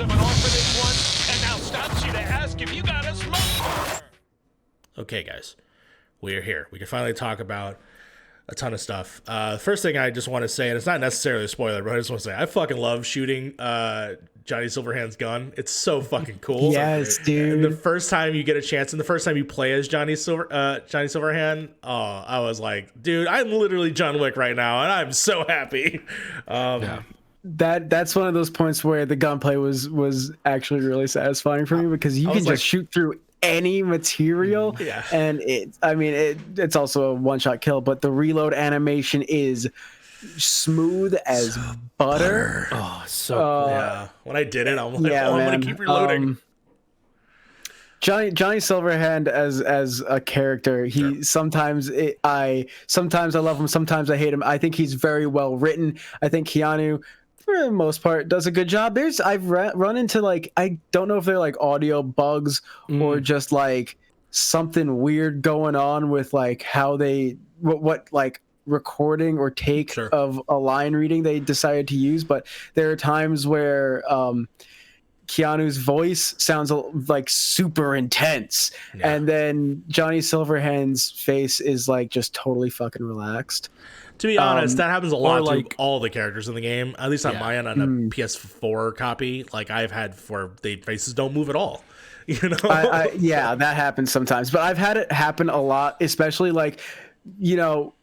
of an orphanage once, and now stops you to ask if you got a smoke. Okay, guys, we're here. We can finally talk about a ton of stuff. First thing I just want to say, and it's not necessarily a spoiler, but I just want to say I fucking love shooting Johnny Silverhand's gun. It's so fucking cool. Yes, dude. And the first time you get a chance, and the first time you play as Johnny Silverhand, I was like, dude, I'm literally John Wick right now, and I'm so happy. Yeah. That's one of those points where the gunplay was actually really satisfying for me, because you can just shoot through any material, and it's also a one-shot kill, but the reload animation is smooth as butter. Oh, so cool. Yeah. When I did it, I'm like, I'm gonna keep reloading. Johnny Silverhand as a character, he sometimes I love him, sometimes I hate him. I think he's very well written. I think Keanu, for the most part, does a good job. I've run into, like, I don't know if they're like audio bugs or just like something weird going on with like how they what like recording or take of a line reading they decided to use, but there are times where Keanu's voice sounds like super intense, and then Johnny Silverhand's face is like just totally fucking relaxed. To be honest, that happens a lot to all the characters in the game. At least on mine, on a PS4 copy, like I've had where the faces don't move at all. You know, that happens sometimes, but I've had it happen a lot, especially like, you know,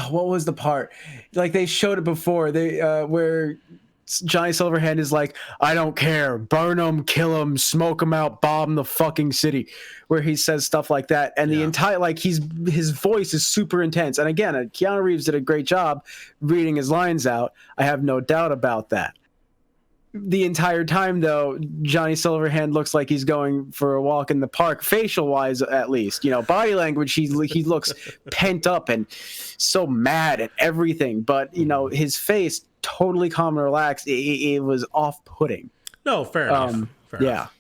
what was the part? Like they showed it before, where Johnny Silverhand is like, I don't care, burn them, kill them, smoke them out, bomb the fucking city, where he says stuff like that, and the entire, like, his voice is super intense. And again, Keanu Reeves did a great job reading his lines out. I have no doubt about that. The entire time, though, Johnny Silverhand looks like he's going for a walk in the park, facial wise, at least. You know, body language, he looks pent up and so mad and everything. But you know, his face, totally calm and relaxed. It was off-putting. No, fair enough. Fair enough.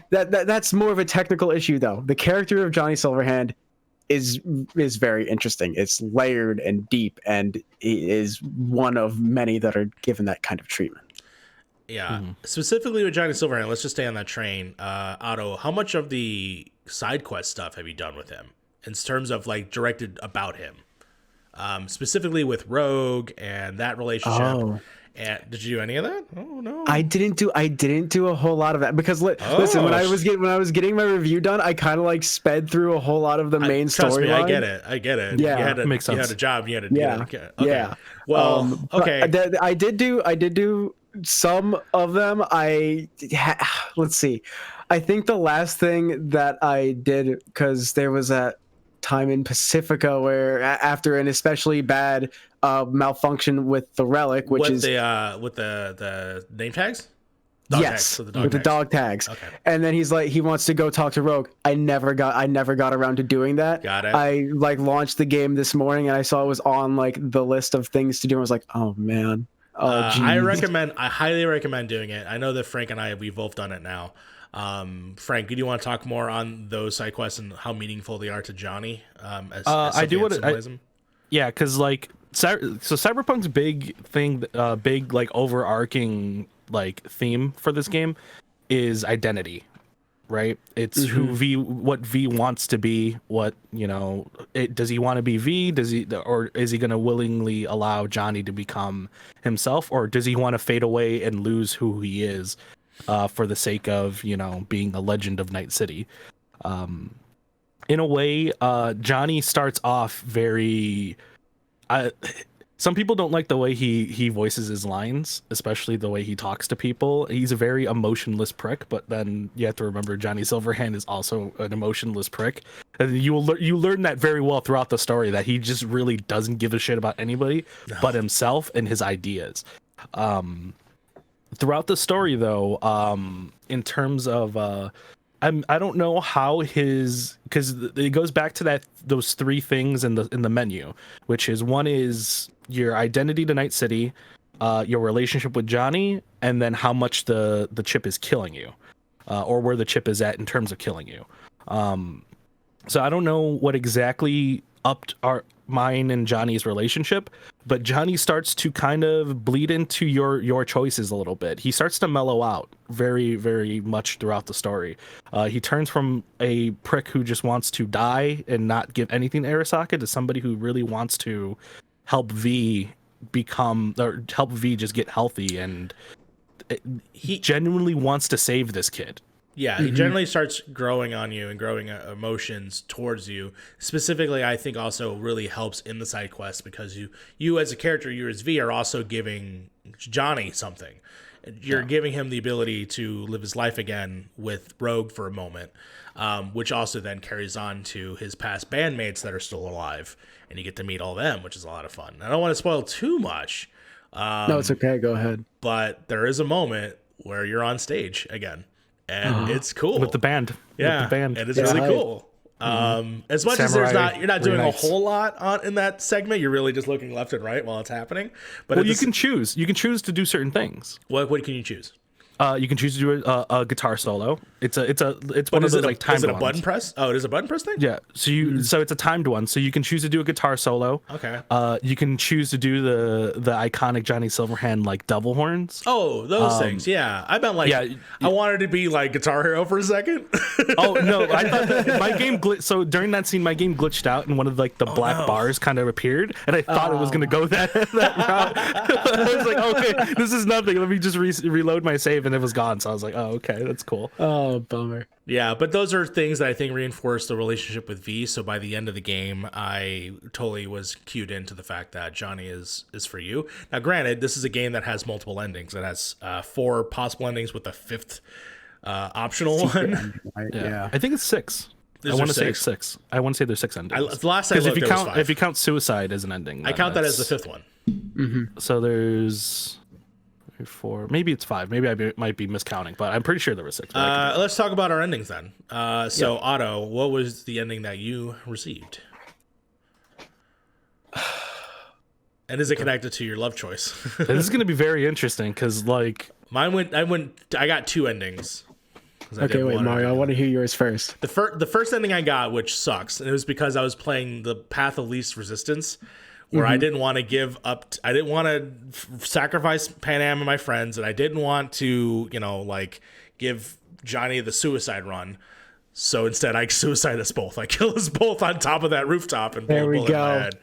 That's more of a technical issue, though. The character of Johnny Silverhand is very interesting. It's layered and deep, and he is one of many that are given that kind of treatment. Yeah, specifically with Johnny Silverhand, let's just stay on that train. Otto, how much of the side quest stuff have you done with him in terms of like directed about him? Specifically with Rogue and that relationship. And did you do any of that? Oh no, I didn't do a whole lot of that, because listen, when I was getting my review done, I kind of like sped through a whole lot of the main storyline. I get it. Yeah, makes sense. You had a job. You had to. Yeah. Well, okay. I did do some of them. Let's see. I think the last thing that I did, because there was that time in Pacifica where after an especially bad malfunction with the relic, which is with the name tags. With the dog tags. Okay. And then he's like, he wants to go talk to Rogue. I never got around to doing that. Got it. I like launched the game this morning and I saw it was on like the list of things to do. I was like, oh man. I highly recommend doing it. I know that Frank and we've both done it now. Frank, do you want to talk more on those side quests and how meaningful they are to Johnny? I do because like Cyberpunk's big thing, big like overarching like theme for this game is identity, right? It's what V wants to be. What, you know, does he want to be V? Or is he going to willingly allow Johnny to become himself, or does he want to fade away and lose who he is for the sake of, you know, being a legend of Night City? In a way, Johnny starts off very. Some people don't like the way he voices his lines, especially the way he talks to people. He's a very emotionless prick, but then you have to remember Johnny Silverhand is also an emotionless prick. And you learn that very well throughout the story, that he just really doesn't give a shit about anybody but himself and his ideas. Throughout the story, though, in terms of I don't know how because it goes back to those three things in the menu, which is, one is your identity to Night City, your relationship with Johnny, and then how much the chip is killing you, or where the chip is at in terms of killing you. So I don't know what exactly upped mine and Johnny's relationship, but Johnny starts to kind of bleed into your choices a little bit. He starts to mellow out very, very much throughout the story. He turns from a prick who just wants to die and not give anything to Arasaka to somebody who really wants to help V help V just get healthy, and he genuinely wants to save this kid. Yeah, he generally starts growing on you and growing emotions towards you. Specifically, I think also really helps in the side quest because you as a character, you as V, are also giving Johnny something. You're giving him the ability to live his life again with Rogue for a moment, which also then carries on to his past bandmates that are still alive, and you get to meet all them, which is a lot of fun. I don't want to spoil too much. No, it's okay. Go ahead. But there is a moment where you're on stage again. And it's cool with the band. Yeah, with the band. and it's really cool. As much as you're not doing a whole lot in that segment, you're really just looking left and right while it's happening. But you can choose. You can choose to do certain things. What can you choose? You can choose to do a guitar solo. It's one of those like timed ones. Is it a button press? Oh, it is a button press thing? Yeah. So it's a timed one. So you can choose to do a guitar solo. Okay. You can choose to do the iconic Johnny Silverhand like double horns. Oh, those things. Yeah. I meant I wanted to be like Guitar Hero for a second. Oh no, I thought that my game so during that scene my game glitched out and one of like the black bars kind of appeared and I thought it was going to go that route. I was like, okay, this is nothing. Let me just reload my save, and it was gone. So I was like, oh, okay, that's cool. Oh, bummer. Yeah, but those are things that I think reinforce the relationship with V. So by the end of the game, I totally was cued into the fact that Johnny is for you. Now, granted, this is a game that has multiple endings. It has 4 possible endings with a 5th optional one. Yeah. I think it's 6. I want to say it's 6. I want to say there's 6 endings. The last I looked, if you count suicide as an ending, I count that as the 5th one. Mm-hmm. So there's 4, maybe it's 5. Maybe I might be miscounting, but I'm pretty sure there were 6. Let's talk about our endings then. Otto, what was the ending that you received? And is it connected to your love choice? This is going to be very interesting because, like, I got 2 endings. Okay, wait, Mario, I want to hear yours first. The first ending I got, which sucks, and it was because I was playing the path of least resistance, where I didn't want to give up. I didn't want to sacrifice Pan Am and my friends, and I didn't want to, give Johnny the suicide run. So instead, I suicide us both. I kill us both on top of that rooftop and pull a bullet in my head.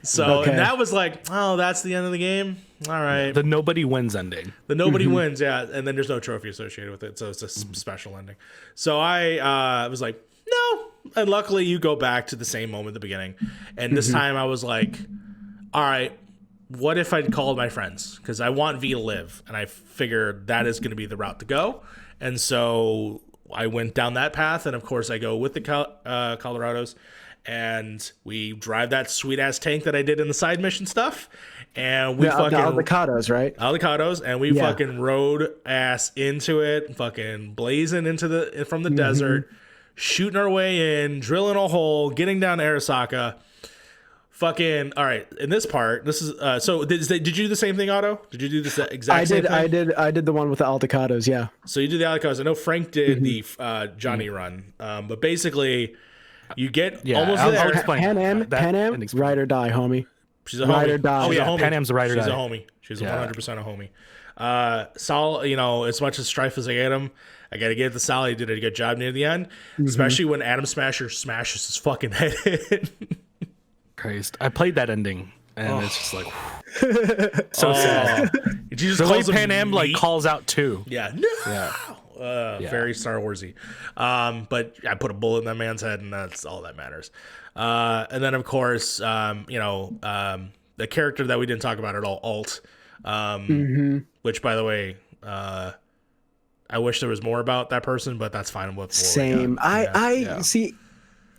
So and that was like, oh, that's the end of the game. All right, the nobody wins ending. The nobody wins, yeah, and then there's no trophy associated with it, so it's a special ending. So I was like, no, and luckily you go back to the same moment at the beginning, and this time I was like, all right, what if I called my friends? Because I want V to live, and I figured that is going to be the route to go, and so I went down that path, and of course I go with the Colorados, and we drive that sweet ass tank that I did in the side mission stuff, and we fucking the Aldecados, right? Aldecados, and we fucking rode ass into it, fucking blazing from the desert, shooting our way in, drilling a hole, getting down to Arasaka. Fucking all right. In this part, this is so. Did you do the same thing, Otto? Did you do this exact same thing? I did the one with the Aldecados. Yeah. So you did the Aldecados. I know Frank did the Johnny run. But basically, you get almost there. I'll explain. Pan Am, ride or die, homie. She's a homie. Ride or die. Oh yeah, homie. Pan Am's a ride or die. She's a homie. She's 100% a homie. Sal, as much as strife as I get him, I gotta give it to Sal. He did a good job near the end, especially when Adam Smasher smashes his fucking head in. Christ, I played that ending, and it's just like so sad. Jesus, the way Pan Am like calls out too. Yeah, no. Very Star Warsy. But I put a bullet in that man's head, and that's all that matters. And then of course, the character that we didn't talk about at all, Alt. Which, by the way, I wish there was more about that person, but that's fine with. Same. I see.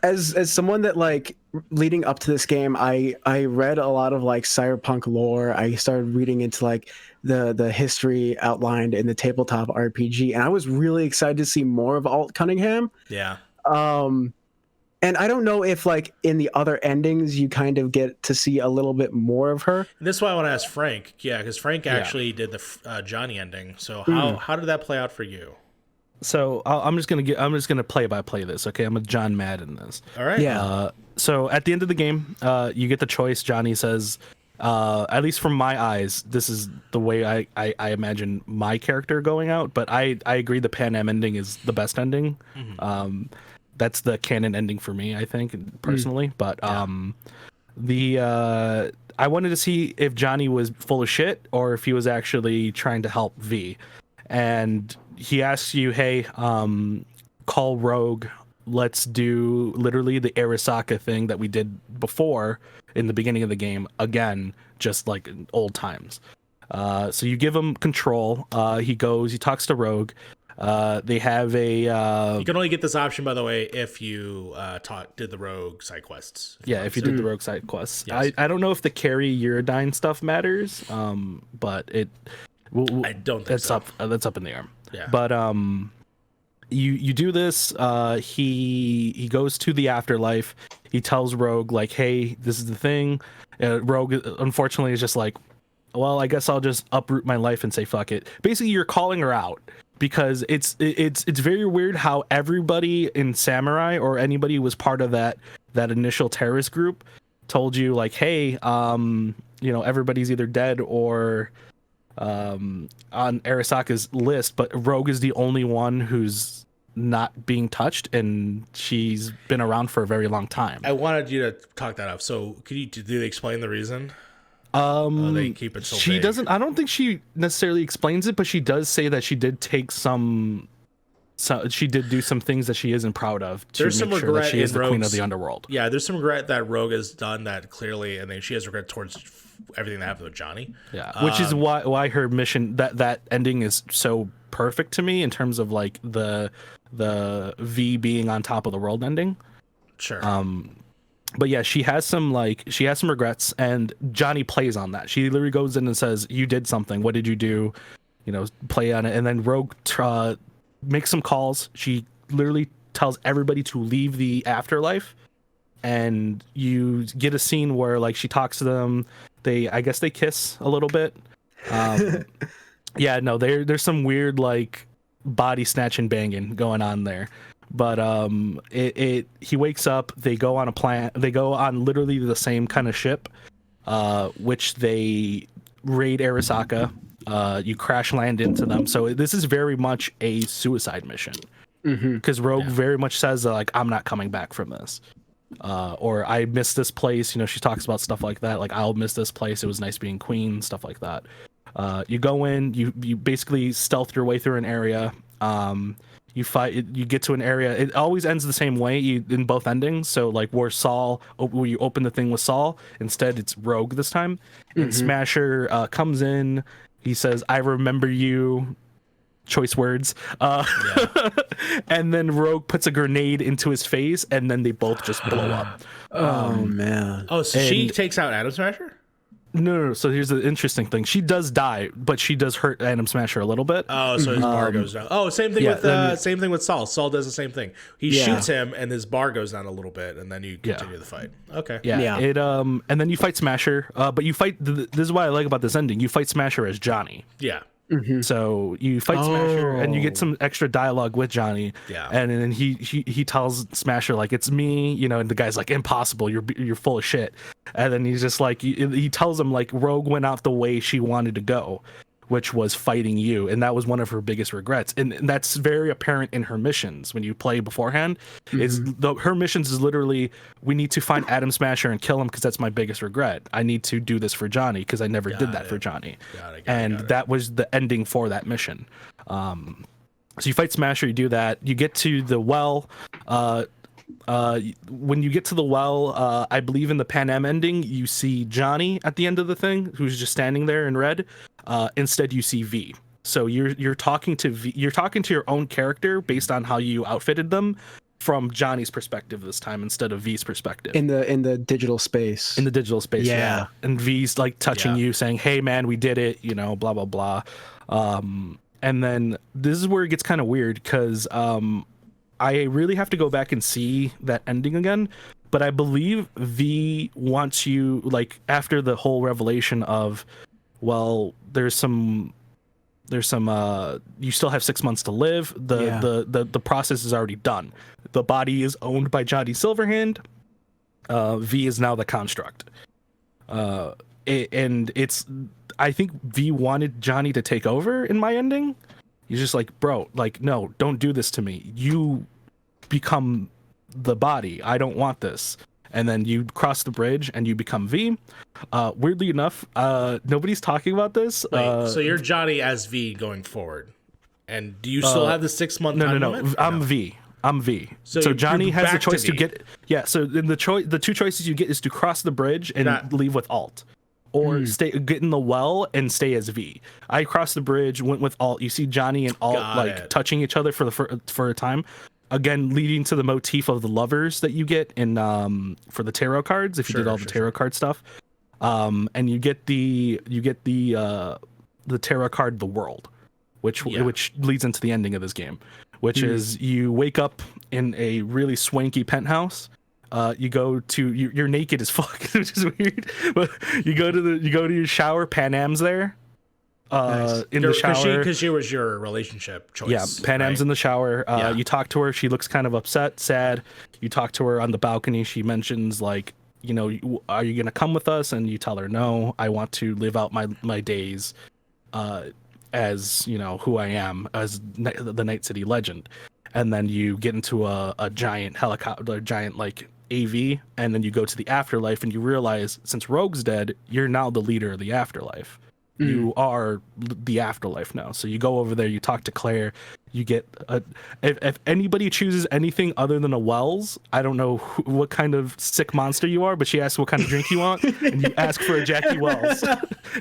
As someone that like leading up to this game, I read a lot of like cyberpunk lore. I started reading into like the history outlined in the tabletop RPG, and I was really excited to see more of Alt Cunningham. Yeah. And I don't know if like in the other endings you kind of get to see a little bit more of her. And this is why I want to ask Frank. Yeah, because Frank actually did the Johnny ending. So how did that play out for you? So I'm just gonna play by play this. Okay, I'm a John Madden this. All right. Yeah. So at the end of the game, you get the choice. Johnny says, At least from my eyes, this is the way I imagine my character going out. But I agree the Pan Am ending is the best ending. That's the canon ending for me, I think, personally. But I wanted to see if Johnny was full of shit or if he was actually trying to help V. And he asks you, hey, call Rogue. Let's do literally the Arasaka thing that we did before in the beginning of the game again, just like in old times. So you give him control. He goes, he talks to Rogue. They have a. You can only get this option, by the way, if you did the Rogue side quests. If you did the Rogue side quests. Yes. I don't know if the carry Uridine stuff matters, but it. I don't think so. That's up in the air. Yeah. But you do this. He goes to the afterlife. He tells Rogue like, "Hey, this is the thing." Rogue unfortunately is just like, "Well, I guess I'll just uproot my life and say fuck it." Basically, you're calling her out because it's very weird how everybody in Samurai or anybody who was part of that initial terrorist group told you like, "Hey, everybody's either dead or." On Arasaka's list, but Rogue is the only one who's not being touched, and she's been around for a very long time. I wanted you to talk that up. So, do they explain the reason? They keep it so she vague? doesn't. I don't think she necessarily explains it, but she does say that she did take she did do some things that she isn't proud of to There's some make sure that regret she is in the queen of Rogue's- the underworld. Yeah, there's some regret that Rogue has done that clearly, and then she has regret towards everything that happened with Johnny. Yeah, which is why her mission that ending is so perfect to me in terms of like the V being on top of the world ending. Sure. But yeah, she has some regrets, and Johnny plays on that. She literally goes in and says, "You did something. What did you do?" Play on it, and then Rogue makes some calls. She literally tells everybody to leave the afterlife, and you get a scene where like she talks to them. I guess they kiss a little bit. Yeah, no, there's some weird like body snatching banging going on there. But he wakes up. They go on a plan. They go on literally the same kind of ship, which they raid Arasaka. You crash land into them. So this is very much a suicide mission because Rogue very much says like, I'm not coming back from this. Or I miss this place. She talks about stuff like that. Like, I'll miss this place. It was nice being queen, stuff like that. You go in, you basically stealth your way through an area. You fight, you get to an area. It always ends the same way in both endings. So like where you open the thing with Saul, instead it's Rogue this time. And Smasher comes in. He says, "I remember you." Choice words. And then Rogue puts a grenade into his face, and then they both just blow up. Oh man. Oh, so she takes out Atom Smasher? No. So here's the interesting thing: she does die, but she does hurt Atom Smasher a little bit. Oh, so his bar goes down. Oh, same thing with Saul. Saul does the same thing. He shoots him, and his bar goes down a little bit, and then you continue the fight. Okay. Yeah. It and then you fight Smasher. But you fight. This is what I like about this ending. You fight Smasher as Johnny. Yeah. So you fight Smasher, and you get some extra dialogue with Johnny. Yeah. And then he tells Smasher like, "It's me," and the guy's like, "Impossible! You're full of shit." And then he's just like, he tells him like, Rogue went out the way she wanted to go, which was fighting you, and that was one of her biggest regrets. And that's very apparent in her missions when you play beforehand. Her missions is literally, we need to find Atom Smasher and kill him because that's my biggest regret. I need to do this for Johnny because I never did that for Johnny. That was the ending for that mission. So you fight Smasher, you do that, you get to the well. When you get to the well, I believe in the Pan Am ending, you see Johnny at the end of the thing, who's just standing there in red. Instead, you see V. So you're talking to V. You're talking to your own character based on how you outfitted them, from Johnny's perspective this time instead of V's perspective. In the digital space. In the digital space, yeah. And V's like touching you, saying, "Hey, man, we did it," blah blah blah. And then this is where it gets kind of weird because I really have to go back and see that ending again. But I believe V wants you, like, after the whole revelation of, well, there's some you still have 6 months to live. The process is already done. The body is owned by Johnny Silverhand. V is now the construct. and it's, I think V wanted Johnny to take over in my ending. He's just like, bro, like, no, don't do this to me. You become the body. I don't want this. And then you cross the bridge and you become V. Weirdly enough, nobody's talking about this. Wait, so you're Johnny as V going forward, and do you still have the 6 month? No. I'm V. I'm V. So Johnny has the choice to get. Yeah. So in the two choices you get is to cross the bridge and leave with Alt, or get in the well and stay as V. I crossed the bridge, went with Alt. You see Johnny and Alt touching each other for a time. Again, leading to the motif of the lovers that you get in for the tarot cards. If you did all the tarot card stuff, and you get the tarot card, the world, which leads into the ending of this game, which is you wake up in a really swanky penthouse. You go to you're naked as fuck, which is weird. But you go to your shower. Panam's there. Nice. In the shower, because she was your relationship choice. Yeah, Panam's in the shower. You talk to her. She looks kind of upset, sad. You talk to her on the balcony. She mentions like, you know, are you gonna come with us? And you tell her, no, I want to live out my days, as you know who I am as the Night City legend. And then you get into a giant helicopter, giant like AV, and then you go to the afterlife, and you realize since Rogue's dead, you're now the leader of the afterlife. You are the afterlife now. So you go over there, you talk to Claire, you get if anybody chooses anything other than a Wells, I don't know what kind of sick monster you are, but she asks what kind of drink you want, and you ask for a Jackie Wells.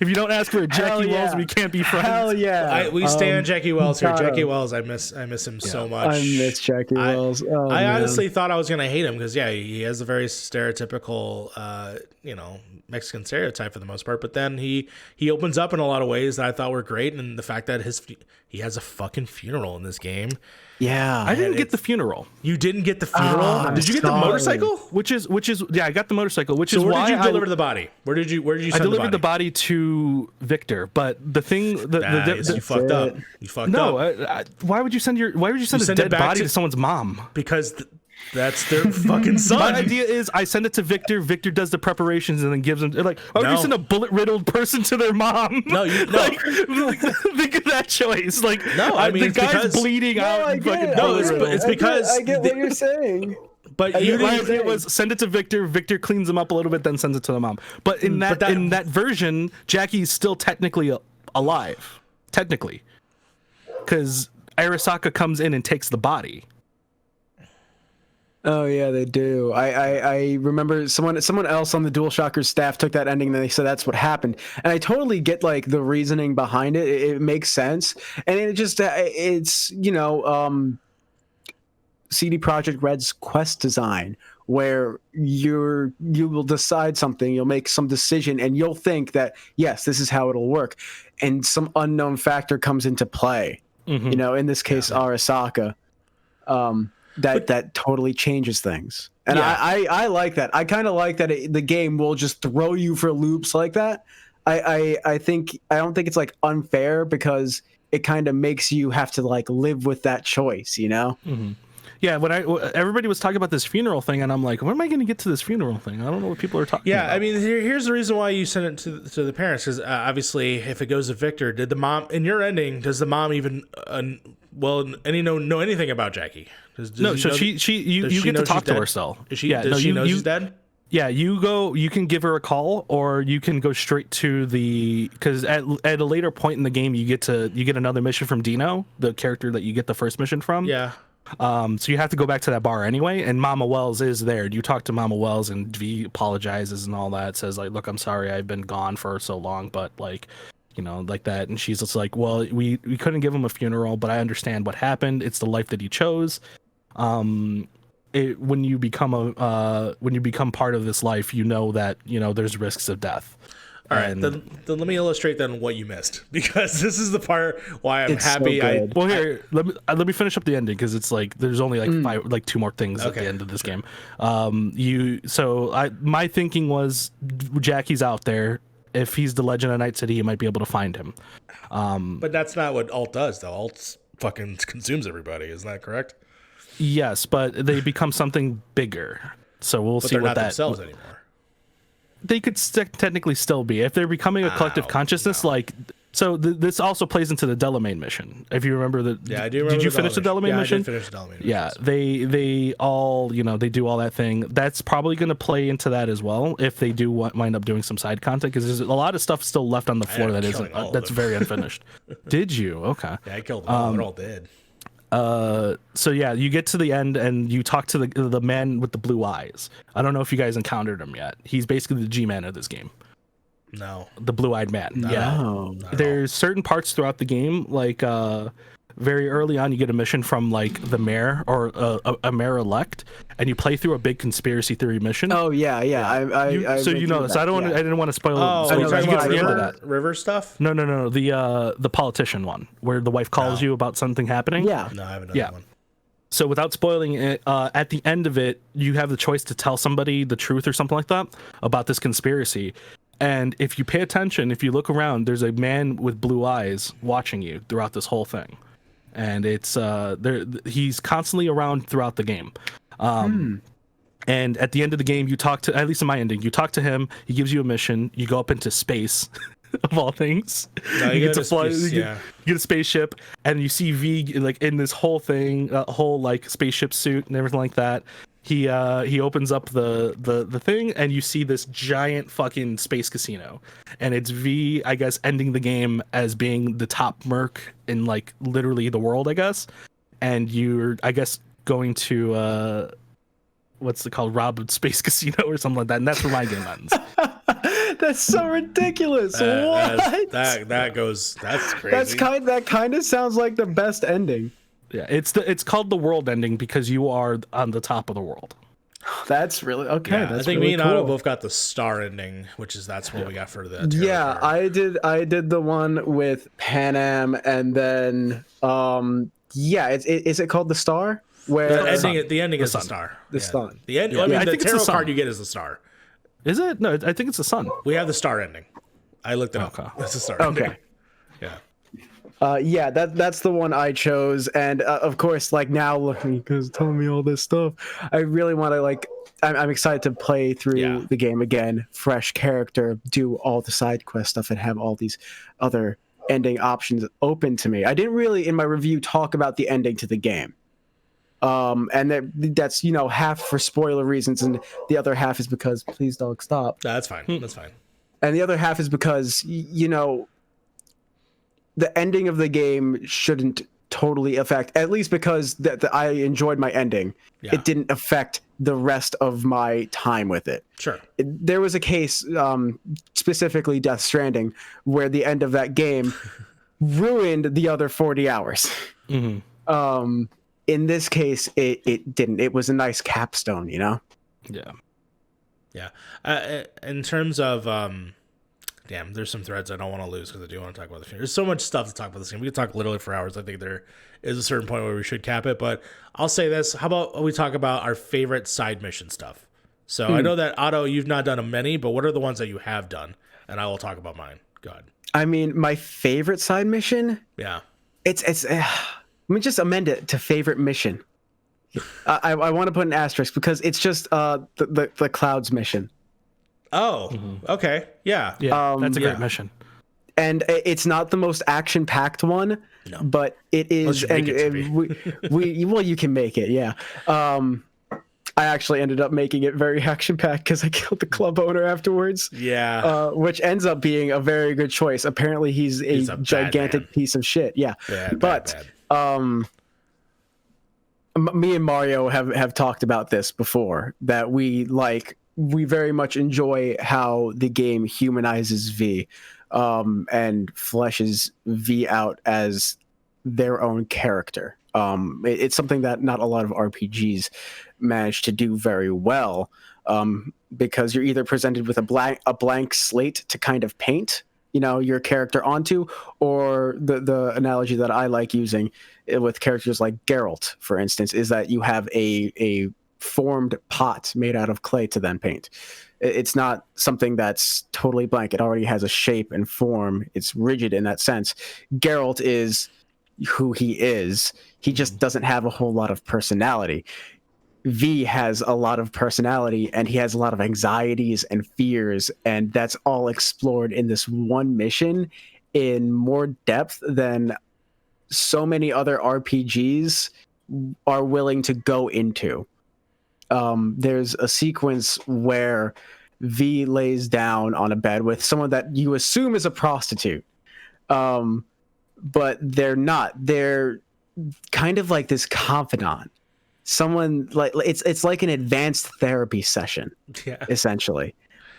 If you don't ask for a Jackie Wells, we can't be friends. Hell yeah. We stand Jackie Wells here. Jackie Wells, I miss him so much. I miss Jackie Wells. I honestly thought I was going to hate him because, he has a very stereotypical, Mexican stereotype for the most part. But then he opens up in a lot of ways that I thought were great. And the fact that he has a fucking funeral in this game. Yeah. I didn't get the funeral. You didn't get the funeral? Did you get the motorcycle? Which is I got the motorcycle, which is why why did you deliver the body? Where did you send I delivered the body to Victor, but the thing you fucked up. You fucked up. Why would you send a dead body to someone's mom? Because that's their fucking son. My idea is I send it to Victor. Victor does the preparations and then gives them like, you send a bullet riddled person to their mom. No, like, think of that choice. Like, the guy's bleeding out. It's because I get what you're saying. But my idea was send it to Victor. Victor cleans them up a little bit, then sends it to the mom. But in that version, Jackie's still technically alive, because Arasaka comes in and takes the body. Oh yeah, they do. I remember someone else on the DualShockers staff took that ending and they said that's what happened. And I totally get like the reasoning behind it. It makes sense. And it's CD Projekt Red's quest design, where you will decide something, you'll make some decision, and you'll think that yes, this is how it'll work, and some unknown factor comes into play. Mm-hmm. In this case, Arasaka. That totally changes things, and I like that. I kind of like that the game will just throw you for loops like that. I don't think it's like unfair, because it kind of makes you have to like live with that choice, Mm-hmm. Yeah, when everybody was talking about this funeral thing, and I'm like, when am I going to get to this funeral thing? I don't know what people are talking about. Yeah, I mean, here's the reason why you sent it to the parents, because obviously, if it goes to Victor, did the mom in your ending? Does the mom even know anything about Jackie? You get to talk to her still. Does she know she's dead? Yeah, you can give her a call, or you can go straight to because at a later point in the game, you get another mission from Dino, the character that you get the first mission from. Yeah. So you have to go back to that bar anyway, and Mama Wells is there. You talk to Mama Wells, and V apologizes and all that, says like, look, I'm sorry I've been gone for so long, but like, like that. And she's just like, well, we couldn't give him a funeral, but I understand what happened. It's the life that he chose. When you become part of this life, that there's risks of death. All right, then let me illustrate then what you missed, because this is the part why I'm happy. So let me finish up the ending, because it's like there's only like two more things at the end of this game. My thinking was Jackie's out there. If he's the Legend of Night City, you might be able to find him. But that's not what Alt does, though. Alt fucking consumes everybody. Isn't that correct? Yes, but they become something bigger. So we'll see they're what not themselves anymore. they could technically still be if they're becoming a collective consciousness. No. Like, so this also plays into the Delamain mission. If you remember the, Yeah, I do remember. Did you finish the Delamain mission? I did finish the Delamain mission. Yeah, they all, they do all that thing. That's probably going to play into that as well if they do wind up doing some side content, because there's a lot of stuff still left on the floor that isn't that's very unfinished. Did you? Okay. Yeah, I killed them all. They're all dead. So yeah, you get to the end and you talk to the man with the blue eyes. I don't know if you guys encountered him yet. He's basically the G-man of this game. No. The blue-eyed man. No. There's certain parts throughout the game, like very early on, you get a mission from like the mayor or a mayor elect, and you play through a big conspiracy theory mission. Oh yeah. So you know this. I didn't want to spoil. Oh, so you're talking about the end of that. River stuff? No. The politician one, where the wife calls you about something happening. Yeah. No, I haven't done that one. So without spoiling it, at the end of it, you have the choice to tell somebody the truth or something like that about this conspiracy. And if you pay attention, if you look around, there's a man with blue eyes watching you throughout this whole thing. And it's he's constantly around throughout the game. And at the end of the game, you talk to, at least in my ending, you talk to him, he gives you a mission, you go up into space. Of all things, No, you get to fly. You get a spaceship, and you see V like in this whole thing, whole like spaceship suit and everything like that. He opens up the thing, and you see this giant fucking space casino, and it's V, I guess, ending the game as being the top merc in like literally the world, I guess. And you're, I guess, going to what's it called, rob space casino or something like that, and that's where my game ends. That's so ridiculous. What? That's crazy. That kind of sounds like the best ending. Yeah, it's called the world ending because you are on the top of the world. That's really okay. Yeah, That's I think really me and cool. Otto both got the star ending, which is that's what we got for the tarot Yeah, card. I did the one with Pan Am, and then is it called the Star? Where The ending is the star. The sun. The end. Yeah. I mean, I the think it's tarot the sun. card you get is the star. Is it? No, I think it's the sun. We have the star ending. I looked it up. Okay. That's the star ending. Okay. Yeah. That's the one I chose, and of course, like now looking, because telling me all this stuff, I really want to like. I'm excited to play through the game again, fresh character, do all the side quest stuff, and have all these other ending options open to me. I didn't really in my review talk about the ending to the game, and that's half for spoiler reasons, and the other half is because please dog stop. No, that's fine. That's fine. And the other half is because the ending of the game shouldn't totally affect, at least because I enjoyed my ending. Yeah. It didn't affect the rest of my time with it. Sure. There was a case, specifically Death Stranding, where the end of that game ruined the other 40 hours. Mm-hmm. In this case, it didn't. It was a nice capstone, Yeah. Yeah. In terms of damn, there's some threads I don't want to lose because I do want to talk about the future. There's so much stuff to talk about this game. We could talk literally for hours. I think there is a certain point where we should cap it, but I'll say this. How about we talk about our favorite side mission stuff? So I know that, Otto, you've not done many, but what are the ones that you have done? And I will talk about mine. Go ahead. I mean, my favorite side mission? Yeah. It's let me just amend it to favorite mission. I want to put an asterisk because it's just the Clouds mission. Oh, okay. Yeah. Yeah, that's a great yeah. mission. And it's not the most action-packed one, but it is. Unless you make it to we well, you can make it, yeah. I actually ended up making it very action-packed because I killed the club owner afterwards. Yeah. Which ends up being a very good choice. Apparently, he's a gigantic piece of shit. Yeah. Bad. Me and Mario have talked about this before, that we very much enjoy how the game humanizes V, and fleshes V out as their own character. It's something that not a lot of RPGs manage to do very well, because you're either presented with a blank slate to kind of paint your character onto, or the analogy that I like using with characters like Geralt, for instance, is that you have a formed pot made out of clay to then paint. It's not something that's totally blank. It already has a shape and form. It's rigid in that sense. Geralt is who he is. He just doesn't have a whole lot of personality. V has a lot of personality and he has a lot of anxieties and fears, and that's all explored in this one mission in more depth than so many other RPGs are willing to go into. There's a sequence where V lays down on a bed with someone that you assume is a prostitute, but they're not. They're kind of like this confidant. Someone like it's like an advanced therapy session, essentially.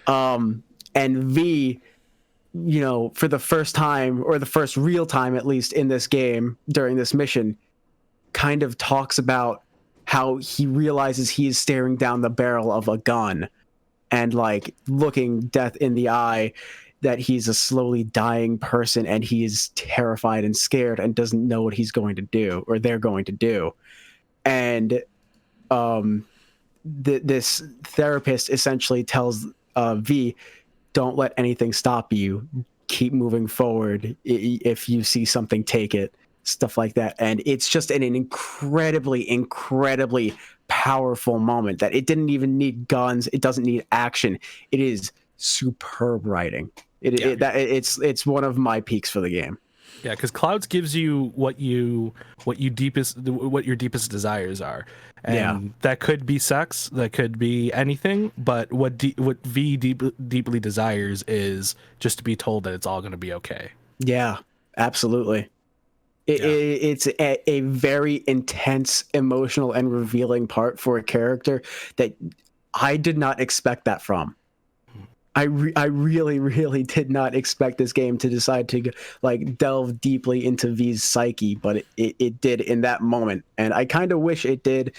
And V, for the first time, or the first real time at least in this game during this mission, kind of talks about how he realizes he is staring down the barrel of a gun and like looking death in the eye, that he's a slowly dying person and he is terrified and scared and doesn't know what he's going to do or they're going to do. And this therapist essentially tells V, don't let anything stop you. Keep moving forward. If you see something, take it. Stuff like that. And it's just an incredibly, incredibly powerful moment that it didn't even need guns. It doesn't need action. It is superb writing. It's one of my peaks for the game. Yeah, because Clouds gives you what your deepest desires are, and that could be sex, that could be anything. But what V deeply desires is just to be told that it's all going to be okay. Yeah, absolutely. It's a very intense, emotional, and revealing part for a character that I did not expect that from. I really, really did not expect this game to decide to like delve deeply into V's psyche, but it did in that moment, and I kind of wish it did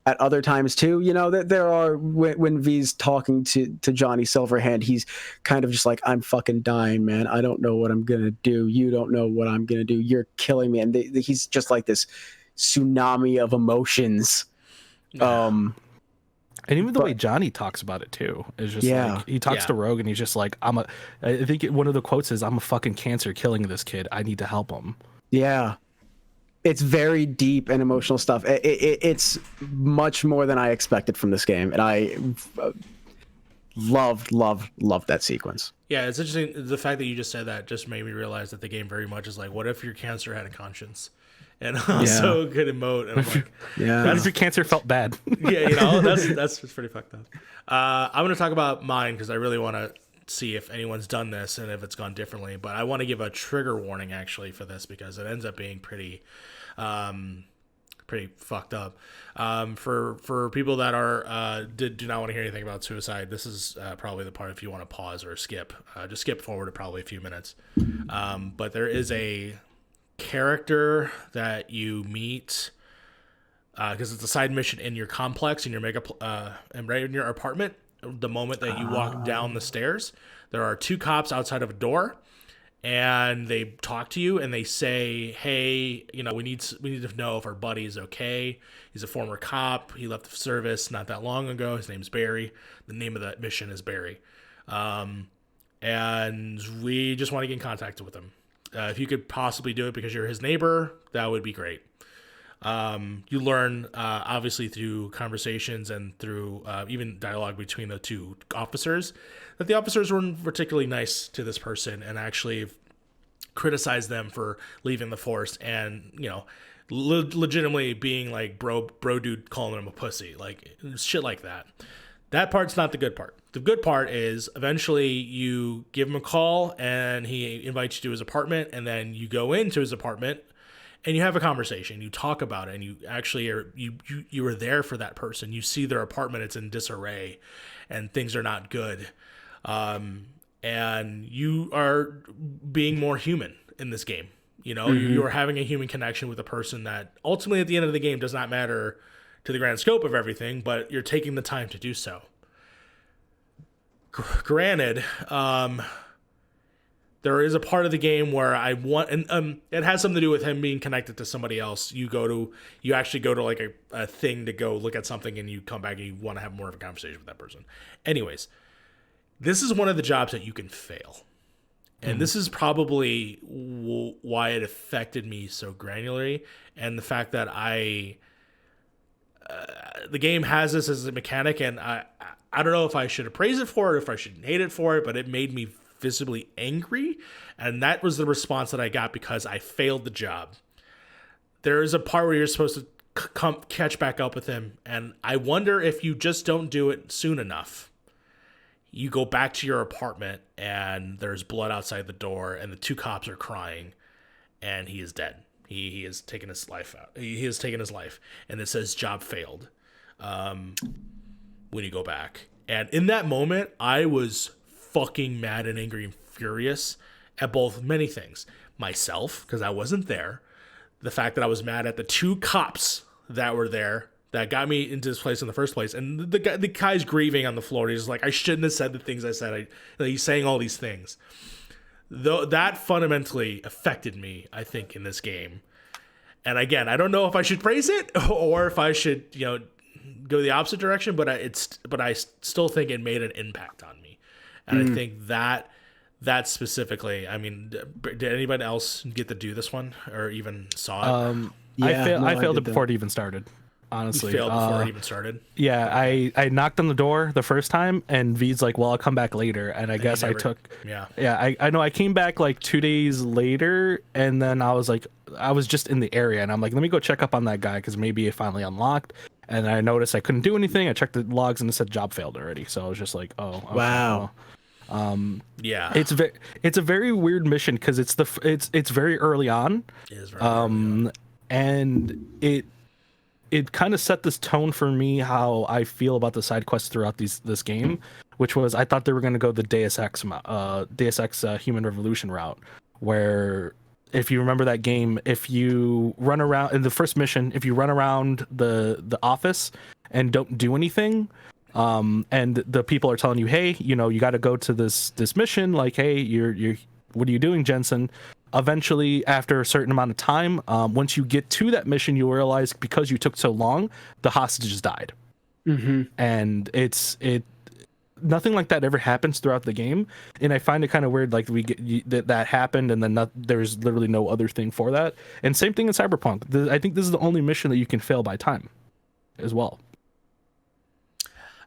at other times too. That there are when V's talking to Johnny Silverhand, he's kind of just like, I'm fucking dying, man. I don't know what I'm gonna do. You don't know what I'm gonna do. You're killing me, and he's just like this tsunami of emotions. And even the way Johnny talks about it too is just like he talks to Rogue and he's just like, I think one of the quotes is, I'm a fucking cancer killing this kid. I need to help him. Yeah. It's very deep and emotional stuff. It's much more than I expected from this game. And I loved that sequence. Yeah, it's interesting. The fact that you just said that just made me realize that the game very much is like, what if your cancer had a conscience? And also could emote, and I'm like, what if your cancer felt bad? That's pretty fucked up. I'm going to talk about mine because I really want to see if anyone's done this and if it's gone differently. But I want to give a trigger warning actually for this because it ends up being pretty fucked up. For people that are do not want to hear anything about suicide, this is probably the part if you want to pause or skip. Just skip forward to probably a few minutes. But there is a character that you meet because it's a side mission in your complex in your and right in your apartment. The moment that you walk down the stairs, there are two cops outside of a door, and they talk to you and they say, hey, we need to know if our buddy is okay. He's a former cop. He left the service not that long ago. His name's Barry. The name of that mission is Barry, and we just want to get in contact with him. If you could possibly do it because you're his neighbor, that would be great. You learn, obviously, through conversations and through even dialogue between the two officers, that the officers weren't particularly nice to this person and actually criticized them for leaving the force and, legitimately being like bro dude calling him a pussy, like shit like that. That part's not the good part. The good part is eventually you give him a call and he invites you to his apartment, and then you go into his apartment and you have a conversation. You talk about it, and you actually you are there for that person. You see their apartment; it's in disarray, and things are not good. And you are being more human in this game. You are having a human connection with a person that ultimately, at the end of the game, does not matter to the grand scope of everything, but you're taking the time to do so. Granted, there is a part of the game where I want, and it has something to do with him being connected to somebody else. You actually go to like a thing to go look at something, and you come back and you want to have more of a conversation with that person. Anyways, this is one of the jobs that you can fail. And this is probably why it affected me so granularly, and the fact that I the game has this as a mechanic, and I don't know if I should praise it for it, if I should hate it for it, but it made me visibly angry, and that was the response that I got because I failed the job. There is a part where you're supposed to catch back up with him, and I wonder if you just don't do it soon enough. You go back to your apartment, and there's blood outside the door, and the 2 cops are crying, and he is dead. He has taken his life out. He has taken his life, and it says job failed. When you go back, and in that moment, I was fucking mad and angry and furious at both many things. Myself, because I wasn't there. The fact that I was mad at the 2 cops that were there that got me into this place in the first place, and the guy's grieving on the floor. He's like, I shouldn't have said the things I said. He's saying all these things. Though that fundamentally affected me, I think, in this game. And again, I don't know if I should praise it or if I should, go the opposite direction. But I still think it made an impact on me, and I think that specifically. I mean, did anybody else get to do this one or even saw it? I failed it before it even started. Honestly, you failed before it even started. Yeah, I knocked on the door the first time, and V's like, "Well, I'll come back later." And I guess I took. Yeah. I know. I came back like 2 days later, and then I was just in the area, and I'm like, "Let me go check up on that guy because maybe it finally unlocked." And I noticed I couldn't do anything. I checked the logs, and it said job failed already. So I was just like, "Oh, okay, wow." Well. Yeah, it's a very weird mission because it's very early on. It is very early on. And it kind of set this tone for me how I feel about the side quests throughout this game, which was I thought they were going to go the Deus Ex Human Revolution route, where if you remember that game, if you run around in the first mission, if you run around the office and don't do anything, and the people are telling you, hey, you got to go to this mission, like, hey, you're what are you doing, Jensen? Eventually, after a certain amount of time, once you get to that mission, you realize because you took so long, the hostages died. And nothing like that ever happens throughout the game, and I find it kind of weird. Like that happened, and then there's literally no other thing for that. And same thing in Cyberpunk. I think this is the only mission that you can fail by time, as well.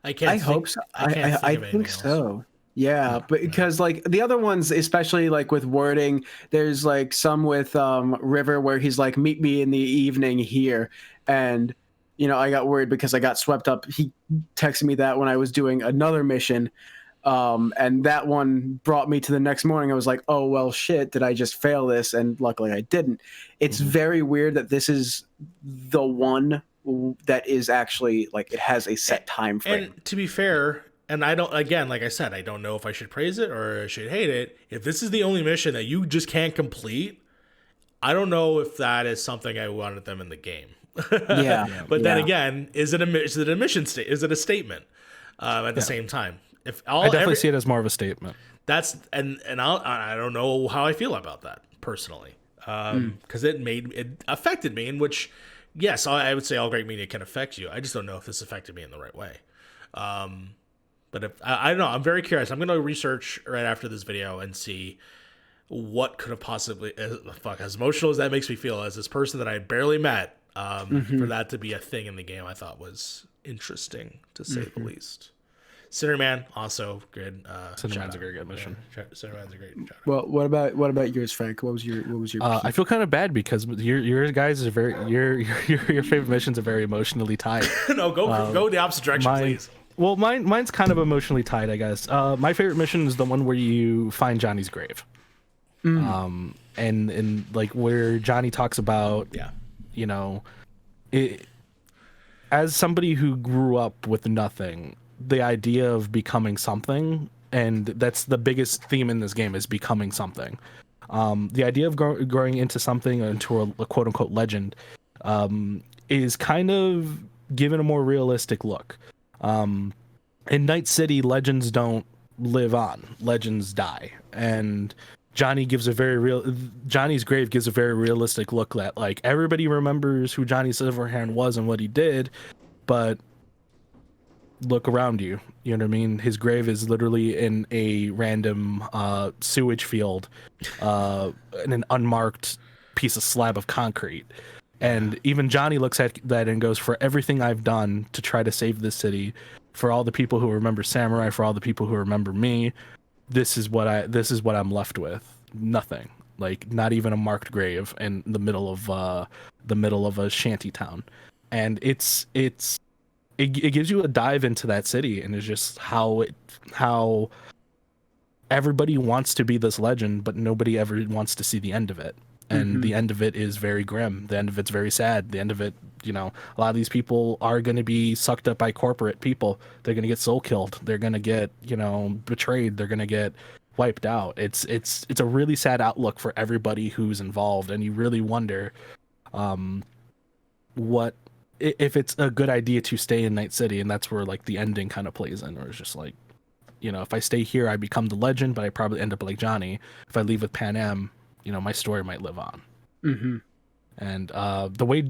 I hope so. I think so. Yeah, but because like the other ones, especially like with wording, there's like some with River where he's like, meet me in the evening here, and I got worried because I got swept up. He texted me that when I was doing another mission, and that one brought me to the next morning. I was like, oh well, shit, did I just fail this? And luckily I didn't. It's very weird that this is the one that is actually like it has a set time frame. And to be fair. And I don't, again, like I said, I don't know if I should praise it or I should hate it. If this is the only mission that you just can't complete, I don't know if that is something I wanted them in the game. Yeah. But then again, is it a mission Is it a statement at the same time? I definitely see it as more of a statement. That's I don't know how I feel about that personally, because it affected me. In which, yes, I would say all great media can affect you. I just don't know if this affected me in the right way. But if I don't know, I'm very curious. I'm going to research right after this video and see what could have possibly, as emotional as that makes me feel, as this person that I barely met, for that to be a thing in the game, I thought was interesting to say the least. Cinderman also good. Cinderman's a very good mission. Cinderman's a great shout out. Well, what about yours, Frank? What was your? I feel kind of bad because your guys are your favorite missions are very emotionally tied. No, go the opposite direction, please. Well, mine's kind of emotionally tied, I guess. My favorite mission is the one where you find Johnny's grave. And like where Johnny talks about, as somebody who grew up with nothing, the idea of becoming something, and that's the biggest theme in this game is becoming something. The idea of growing into something, into a quote unquote legend, is kind of given a more realistic look. In Night City, legends don't live on; legends die, and Johnny's grave gives a very realistic look that like everybody remembers who Johnny Silverhand was and what he did, but look around you. You know what I mean? His grave is literally in a random sewage field, in an unmarked piece of slab of concrete. And even Johnny looks at that and goes, for everything I've done to try to save this city, for all the people who remember Samurai, for all the people who remember me, this is what I'm left with. Nothing. Like, not even a marked grave in the middle of a shanty town. And it gives you a dive into that city, and it's just how everybody wants to be this legend, but nobody ever wants to see the end of it. And the end of it is very grim. The end of it's very sad. The end of it, a lot of these people are going to be sucked up by corporate people. They're going to get soul killed. They're going to get, betrayed. They're going to get wiped out. It's a really sad outlook for everybody who's involved. And you really wonder what if it's a good idea to stay in Night City. And that's where like the ending kind of plays in, or it's just like, if I stay here, I become the legend, but I probably end up like Johnny. If I leave with Pan Am, my story might live on. And the way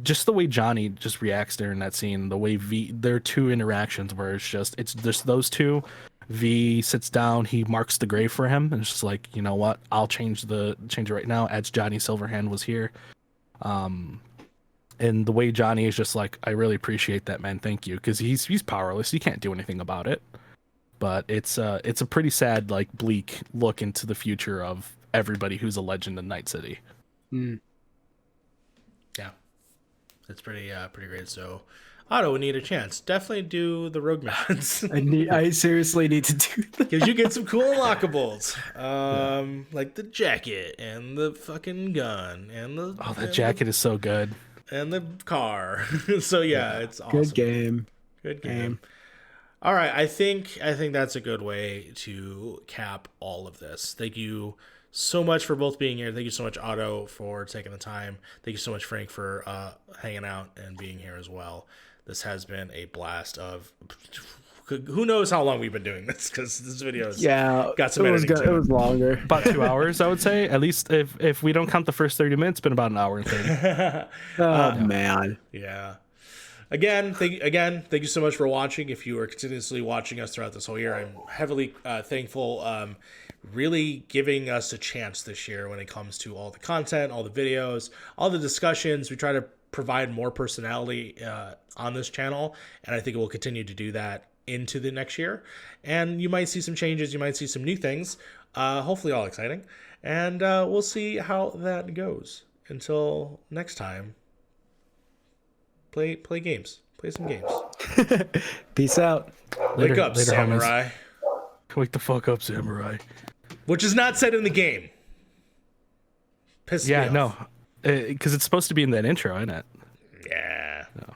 Johnny just reacts during that scene, the way there are two interactions where it's just those two. V sits down, he marks the grave for him, and it's just like, you know what, I'll change it right now, as Johnny Silverhand was here. And the way Johnny is just like, I really appreciate that, man, thank you, because he's powerless, he can't do anything about it. But it's a pretty sad, like, bleak look into the future of everybody who's a legend in Night City. Yeah, that's pretty great. So, Otto, we need a chance. Definitely do the rogue missions. I seriously need to do that. Because you get some cool unlockables, like the jacket and the fucking gun and the jacket is so good, and the car. So yeah, it's awesome. Good game. All right, I think that's a good way to cap all of this. Thank you so much for both being here. Thank you so much, Otto, for taking the time. Thank you so much, Frank, for hanging out and being here as well. This has been a blast of who knows how long we've been doing this, because this video has got some editing to it. It was longer. About 2 hours, I would say. At least if we don't count the first 30 minutes, it's been about an hour and 30. Man. Yeah. Again, thank you so much for watching. If you are continuously watching us throughout this whole year, I'm heavily thankful. Really giving us a chance this year when it comes to all the content, all the videos, all the discussions. We try to provide more personality on this channel, and I think it will continue to do that into the next year. And you might see some changes. You might see some new things, hopefully all exciting. And we'll see how that goes. Until next time, play games. Play some games. Peace out. Wake up, Samurai. Wake the fuck up, Samurai. Which is not said in the game. Piss me off. No. Because it's supposed to be in that intro, isn't it? Yeah.